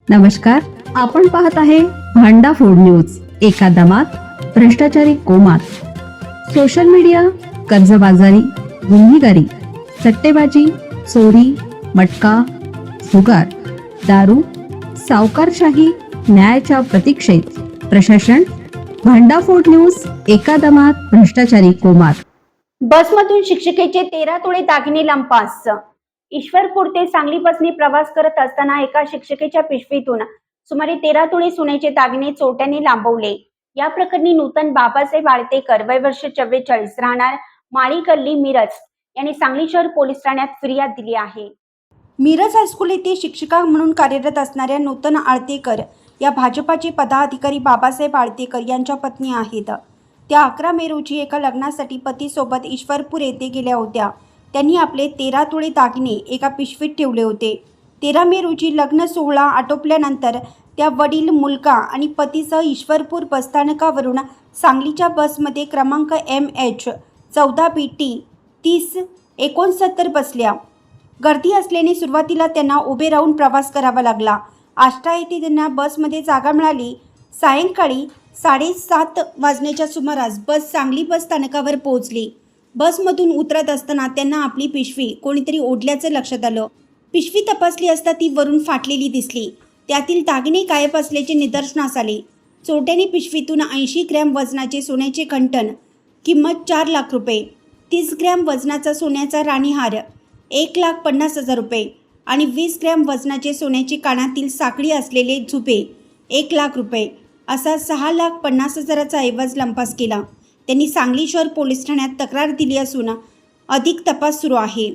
नमस्कार, आपण पाहत आहे भांडाफोड न्यूज. एका दमात भ्रष्टाचारी कोमात. सोशल मीडिया, कर्जबाजारी, गुन्हेगारी, सट्टेबाजी, चोरी, मटका, जुगार, दारू, सावकारशाही, न्यायाच्या प्रतीक्षेत प्रशासन. भांडाफोड न्यूज. एका दमात भ्रष्टाचारी कोमात. बसमधून शिक्षिकेचे 13 तोळे दागिने लंपास. ईश्वरपूर ते सांगली बसने प्रवास करत असताना एका शिक्षिकेच्या पिशवीतून सुमारे 13 तोळे सोन्याचे दागिने चोरट्यांनी लांबवले. या प्रकरणी नूतन बाबासाहेब आळतेकर, वय वर्ष 44, राहणार माळी गल्ली, मिरज, यांनी सांगली शहर पोलीस ठाण्यात फिर्याद दिली आहे. मिरज हायस्कूल येथे शिक्षिका म्हणून कार्यरत असणाऱ्या नूतन आळतेकर या भाजपाचे पदाधिकारी बाबासाहेब आळतेकर यांच्या पत्नी आहेत. त्या 11 मे रोजी एका लग्नासाठी पतीसोबत ईश्वरपूर येथे गेल्या होत्या. त्यांनी आपले 13 तोळे दागिने एका पिशवीत ठेवले होते. 13 मे रोजी लग्न सोहळा आटोपल्यानंतर त्या वडील, मुलगा आणि पतीसह ईश्वरपूर बसस्थानकावरून सांगलीच्या बसमध्ये क्रमांक MH 14 BT 3069 बसल्या. गर्दी असल्याने सुरुवातीला त्यांना उभे राहून प्रवास करावा लागला. आष्टा येथे त्यांना बसमध्ये जागा मिळाली. सायंकाळी 7:30 वाजण्याच्या सुमारास बस सांगली बस स्थानकावर पोहोचली. बसमधून उतरत असताना त्यांना आपली पिशवी कोणीतरी ओढल्याचं लक्षात आलं. पिशवी तपासली असता ती वरून फाटलेली दिसली. त्यातील दागिने गायब असल्याचे निदर्शनास आले. चोरट्यांनी पिशवीतून 80 ग्रॅम वजनाचे सोन्याचे कंठण, किंमत 4 लाख रुपये, 30 ग्रॅम वजनाचा सोन्याचा राणीहार 1,50,000 रुपये आणि 20 ग्रॅम वजनाचे सोन्याचे कानातील साखळी असलेले झुपे 1 लाख रुपये असा 6,50,000चा ऐवज लंपास केला. त्यांनी सांगली शहर पोलीस ठाण्यात तक्रार दिली असून अधिक तपास सुरू आहे.